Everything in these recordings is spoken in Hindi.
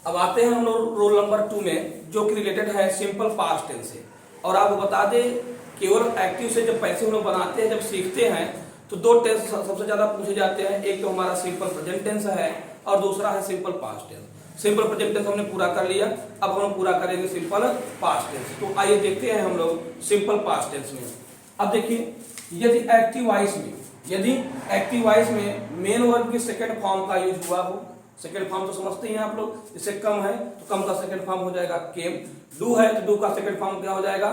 अब आते हैं हम लोग रोल नंबर 2 में, जो कि रिलेटेड है सिंपल पास्ट टेंस से। और आपको बता दें, केवल एक्टिव से जब पैसे हम लोग बनाते हैं, जब सीखते हैं, तो दो टेंस सबसे ज्यादा पूछे जाते हैं। एक तो हमारा सिंपल प्रेजेंट टेंस है और दूसरा है simple past tense. Simple present tense हमने पूरा कर लिया, अब हम पूरा करेंगे सिंपल पास्ट टेंस। तो आइए देखते हैं हम लोग सिंपल पास्ट टेंस में। अब देखिए, यदि एक्टिव वॉइस में मेन वर्ब की सेकंड फॉर्म का यूज हुआ हो, सेकंड फॉर्म तो समझते हैं आप लोग, जैसे कम है तो कम का सेकंड फॉर्म हो जाएगा केम, डू है तो डू का सेकंड फॉर्म क्या हो जाएगा,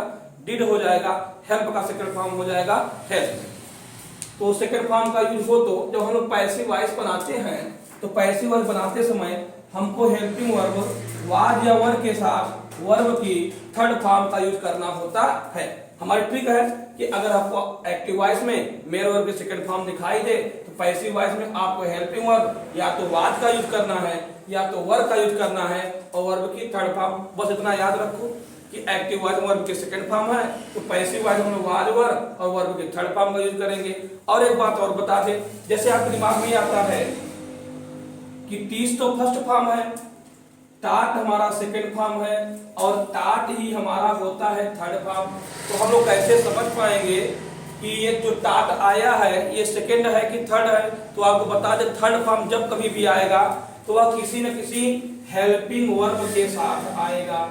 डिड हो जाएगा, हेल्प का सेकंड फॉर्म हो जाएगा हेल्प। तो सेकंड फॉर्म का यूज हो, तो जब हम लोग पैसिव वॉइस बनाते हैं, तो पैसिव वॉइस बनाते समय हमको हेल्पिंग वर्ब वाज या वर के साथ वर्ब की थर्ड फॉर्म का यूज करना होता है। हमारी ट्रिक है कि अगर आपको एक्टिव वॉइस में मेन वर्ब की सेकंड फॉर्म दिखाई दे, तो पैसिव वॉइस में आपको हेल्पिंग वर्ब या तो वाज का यूज करना है या तो वर का यूज करना है, और वर्ब की थर्ड फॉर्म। बस इतना याद रखो कि एक्टिव वॉइस वर्ब की सेकंड फॉर्म है, तो पैसिव वॉइस में वाज वर और वर्ब की थर्ड फॉर्म का यूज करेंगे। और एक बात और बता दें, जैसे आपके दिमाग में आता है कि टीच तो फर्स्ट फॉर्म है, टाट हमारा सेकंड फॉर्म है और टाट ही हमारा होता है थर्ड फॉर्म। तो हम लोग कैसे समझ पाएंगे कि ये जो टाट आया है ये सेकंड है कि थर्ड है? तो आपको बता दें, थर्ड फॉर्म जब कभी भी आएगा तो वह किसी न किसी हेल्पिंग वर्ब के साथ आएगा।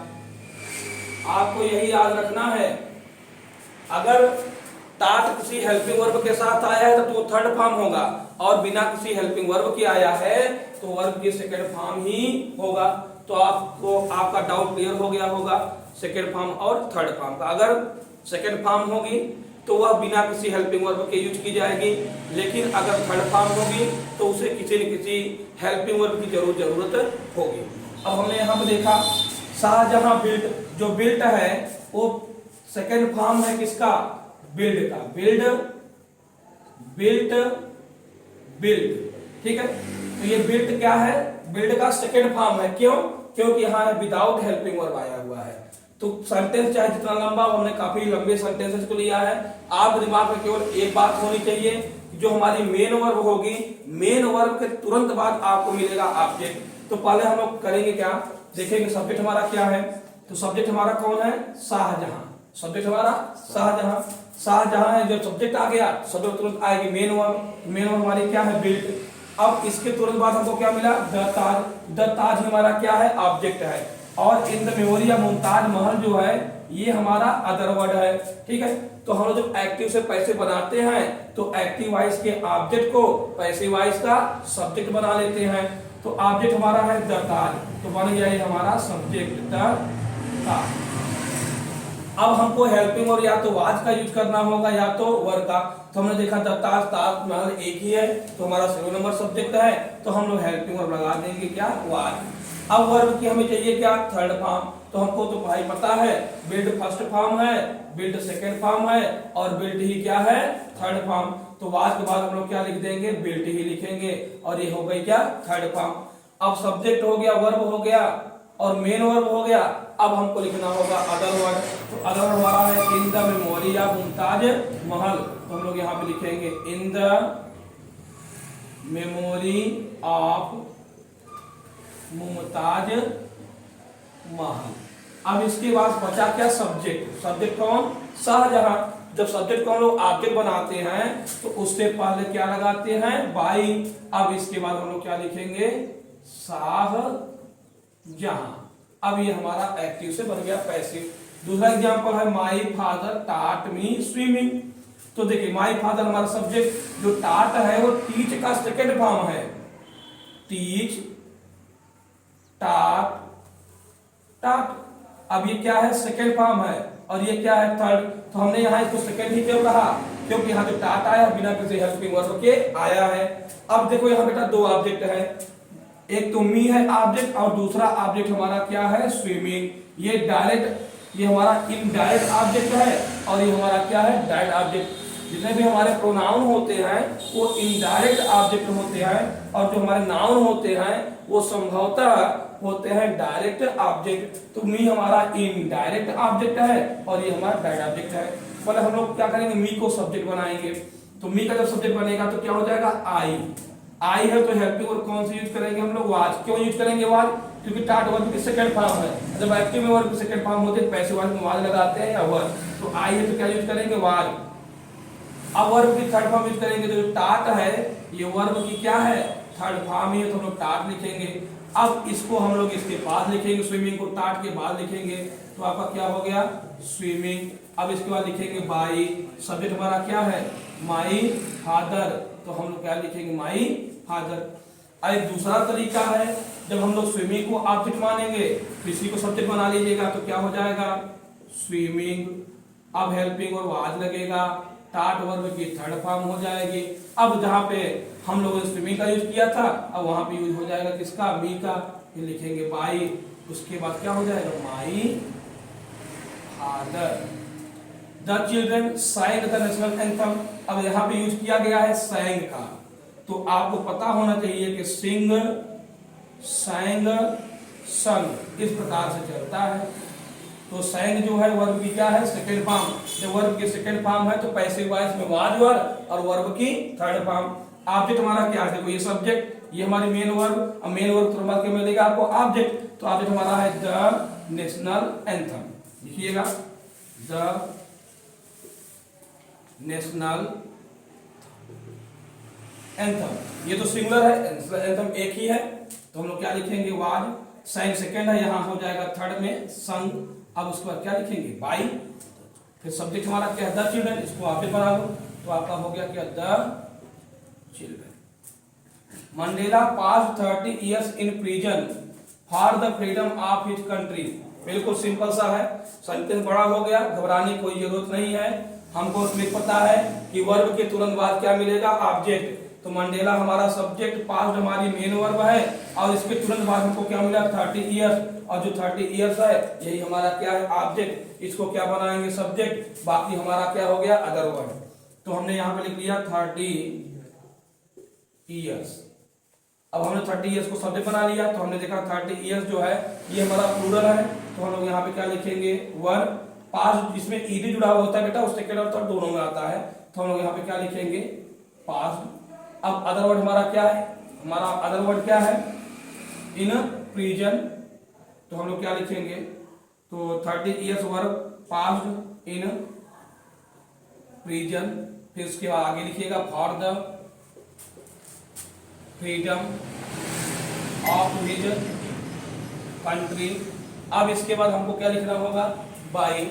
आपको यही याद रखना है। अगर टाट किसी हेल्पिंग वर्ब के साथ आया है तो वो थर्ड फॉर्म होगा, और बिना किसी हेल्पिंग वर्ब के आया है तो वर्ब की सेकंड फॉर्म ही होगा। तो आपको आपका डाउट क्लियर हो गया होगा सेकंड फॉर्म और थर्ड फॉर्म का। अगर सेकंड फॉर्म होगी तो वह बिना किसी हेल्पिंग वर्ब के यूज की जाएगी, लेकिन अगर थर्ड फॉर्म होगी तो उसे किसी न किसी हेल्पिंग वर्ब की जरूरत होगी। अब हमने यहाँ पे देखा शाहजहां बिल्ट, जो बिल्ट है वो सेकंड फॉर्म है किसका, बिल्ड का, बिल्ट, ठीक है। तो ये बिल्ट क्या है, बिल्ड का सेकंड फॉर्म है। क्यों? क्योंकि यहाँ विदाउट हेल्पिंग वर्ब आया हुआ है। तो सेंटेंस चाहे जितना लंबा, हमने काफी लंबे सेंटेंसेस को लिया है। आपके दिमाग में केवल एक बात होनी चाहिए, जो हमारी मेन वर्ब होगी, मेन वर्ब के तुरंत बाद आपको मिलेगा ऑब्जेक्ट। तो पहले हम लोग करेंगे क्या, देखेंगे सब्जेक्ट हमारा क्या है। तो सब्जेक्ट हमारा कौन है, शाहजहां। सब्जेक्ट हमारा शाहजहां, शाहजहां है। जब सब्जेक्ट आ गया सब्जेक्ट तुरंत आएगी मेन वर्ब, मेन वर्ब हमारी क्या है, बिल्ट। अब इसके तुरंत बाद हमको क्या मिला, द ताज, द ताज हमारा क्या है, ऑब्जेक्ट है। और इन द मेमोरी या मुमताज महल जो है ये हमारा अदर वर्ड है, ठीक है। तो हम लोग जब एक्टिव से पैसे बनाते हैं तो एक्टिव वॉइस के ऑब्जेक्ट को पैसिव वॉइस का सब्जेक्ट बना लेते हैं। तो ऑब्जेक्ट हमारा है द ताज, तो बन गया ये हमारा सब्जेक्ट द ताज। अब हमको हेल्पिंग और या तो वाज का यूज करना होगा या तो वर का। तो हमने देखा द ताज, ताज महल एक ही है, तो हमारा 7 नंबर सब्जेक्ट है, तो हम लोग हेल्पिंग वर्ब लगा देंगे क्या, वाज। अब वर्ब की हमें चाहिए क्या, थर्ड फॉर्म। तो हमको तो भाई पता है बिल्ड फर्स्ट फॉर्म है, बिल्ड सेकंड फॉर्म है और बिल्ड ही क्या है, थर्ड फॉर्म। तो वाज के बाद हम लोग क्या लिख देंगे, बिल्ड ही लिखेंगे, और ये हो गई क्या, थर्ड फॉर्म। अब सब्जेक्ट हो गया, वर्ब हो गया और मेन वर्ब हो गया। अब हमको लिखना होगा अदर वर्ड। तो अदर वर्ड हमारा है इन द मेमोरी या मुमताज महल। तो हम लोग यहाँ पे लिखेंगे in the memory of Mumtaz Mahal. अब इसके बाद बचा क्या, सब्जेक्ट। सब्जेक्ट कौन, शाहजहां। जब सब्जेक्ट को हम लोग ऑब्जेक्ट बनाते हैं तो उससे पहले क्या लगाते हैं, बाई। अब इसके बाद हम लोग क्या लिखेंगे, शाहजहां। अब ये हमारा एक्टिव से बन गया पैसिव। दूसरा एग्जांपल है माई फादर टाट मी स्विमिंग। तो देखिए माई फादर हमारा सब्जेक्ट, जो टाट है वो टीच का सेकंड फॉर्म है, टीच, टाट, टाट। अब ये क्या है, सेकंड फॉर्म है, और ये क्या है, थर्ड। तो हमने यहाँ इसको सेकंड ही क्यों कहा, क्योंकि यहाँ जो टाट आया बिना किसी हेल्पिंग वर्ब के आया है। अब देखो यहाँ बेटा दो ऑब्जेक्ट है, एक तो मी है ऑब्जेक्ट और दूसरा ऑब्जेक्ट हमारा क्या है, स्विमिंग। ये डायरेक्ट, ये हमारा इनडायरेक्ट ऑब्जेक्ट है और ये हमारा क्या है, डायरेक्ट ऑब्जेक्ट। जितने भी हमारे प्रोनाउन होते हैं वो इनडायरेक्ट ऑब्जेक्ट होते हैं, और जो हमारे नाउन होते हैं वो संभवतः होते हैं डायरेक्ट ऑब्जेक्ट। तो मी हमारा इनडायरेक्ट ऑब्जेक्ट है और ये हमारा डायरेक्ट ऑब्जेक्ट है। मतलब हम लोग क्या करेंगे, मी को सब्जेक्ट बनाएंगे। तो मी का जब सब्जेक्ट बनेगा तो क्या हो जाएगा, आई। आई है तो हेल्पिंग वर्ब कौन सा यूज करेंगे हम लोग? वाज। क्यों यूज करेंगे वाज? क्योंकि टाट वर्ब की सेकंड फॉर्म है। जब एक्टिव में वर्ब की सेकंड फॉर्म होती है पैसिव वॉइस में वाज लगाते हैं या वर। तो आई है तो क्या यूज करेंगे? वाज। अब वर्ब की थर्ड फॉर्म यूज करेंगे, तो जो टाट है ये वर्ब की क्या है? थर्ड फॉर्म ही है, तो हम लोग टाट लिखेंगे। अब इसको हम लोग इसके बाद लिखेंगे, स्विमिंग को टाट के बाद लिखेंगे, तो आपका क्या हो गया? स्विमिंग। अब इसके बाद लिखेंगे बाई। सब्जेक्ट हमारा क्या है? My father. तो हम लोग क्या लिखेंगे? My father. अब एक दूसरा तरीका है, जब हम लोग स्विमिंग को ऑब्जेक्ट मानेंगे तो इसी को सब्जेक्ट बना लीजिएगा, तो क्या हो जाएगा? स्विमिंग। अब हेल्पिंग और वाज लगेगा, टाट वर्ब की थर्ड फॉर्म हो जाएगी। अब जहां पे हम लोगों ने स्विमिंग का यूज किया था, अब वहां पे यूज हो जाएगा किसका? मी का। फिर लिखेंगे बाई। उसके बाद क्या हो जाएगा? My father. The children sang the national anthem. अब यहाँ पे यूज किया गया है sang का, तो आपको पता होना चाहिए कि सिंग, sang, sung इस प्रकार से चलता है। तो sang जो है वर्ब की क्या है? Second form. जब वर्ब की सेकंड फॉर्म है तो पैसिव वॉइस में वाज वर्ब, और वर्ब की थर्ड फॉर्म। ऑब्जेक्ट हमारा क्या है? देखो ये सब्जेक्ट, ये हमारी मेन वर्ब। अब मेन वर्ब तुरंत के मिलेगा आपको ऑब्जेक्ट, तो ऑब्जेक्ट हमारा है द नेशनल एंथम। लिखिएगा द नेशनल एंथम। ये तो सिंगुलर है, एंथम एक ही है, तो हम लोग क्या लिखेंगे? वाज। sang सेकंड है, यहां हो जाएगा थर्ड में sung। अब उसके बाद क्या लिखेंगे? बाई। फिर सब्जेक्ट हमारा क्या है? The children. इसको ऑब्जेक्ट बना लो, तो आपका हो गया क्या? The children. Mandela pass 30 years in prison for the freedom of his country। बिल्कुल सिंपल सा है, सेंटेंस बड़ा हो गया, घबराने की कोई जरूरत नहीं है। हमको उसमें पता है कि वर्ब के तुरंत बाद क्या मिलेगा? ऑब्जेक्ट। तो मंडेला हमारा सब्जेक्ट, पास्ट हमारी मेन वर्ब है, और इसके तुरंत बाद हमको क्या मिला? 30 years। और जो 30 years है यही हमारा क्या है? ऑब्जेक्ट। इसको क्या बनाएंगे? सब्जेक्ट। बाकी हमारा क्या हो गया? Other word. तो हमने यहाँ पे लिख लिया 30 years। अब हमने 30 years को सब्जेक्ट बना लिया, तो हमने देखा 30 years जो है ये हमारा प्लूरल है, तो हम लोग यहाँ पे क्या लिखेंगे? वर्ब। पास्ट जिसमें ईडी जुड़ा हुआ होता है बेटा, उस सेकंड और थर्ड दोनों में आता है, तो हम लोग यहाँ पे क्या लिखेंगे? पास्ट। अब अदर वर्ड हमारा क्या है? हमारा अदर वर्ड क्या है? In prison. तो हम लोग क्या लिखेंगे? तो 30 years verb, past, in prison. फिर उसके बाद आगे लिखिएगा for the freedom of his country. अब इसके बाद हमको क्या लिखना होगा? बाई।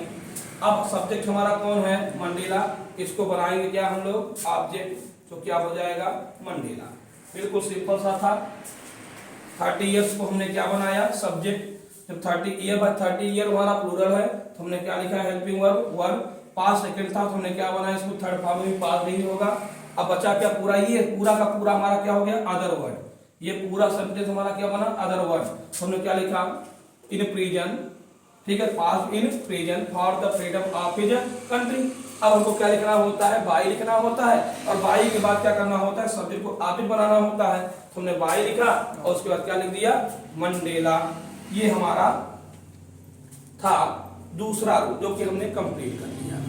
अब सब्जेक्ट हमारा कौन है? मंडेला। इसको बनाएंगे क्या हम लोग? ऑब्जेक्ट। तो क्या हो जाएगा? मंडेला। बिल्कुल सिंपल सा था। 30 years को हमने क्या बनाया? सब्जेक्ट। जब 30 year बाय 30 year हमारा प्लूरल है, तो हमने क्या लिखा? Helping verb, verb. Past second था, तो हमने क्या बनाया? इसको थर्ड फॉर्म में पास्ट नहीं होगा। अब बचा क्या? पूरा। ये पूरा का पूरा हमारा क्या हो गया? Other word. ये पूरा सेंटेंस हमारा क्या बना? Other word. तो हमने क्या लिखा? In prison. ठीक है, pass in prison for the freedom of his country. अब हमको क्या लिखना होता है? बाई लिखना होता है, और बाई के बाद क्या करना होता है? सब्जेक्ट को ऑब्जेक्ट बनाना होता है। तो हमने बाई लिखा, और उसके बाद क्या लिख दिया? मंडेला। ये हमारा था दूसरा रूल, जो कि हमने कंप्लीट कर दिया।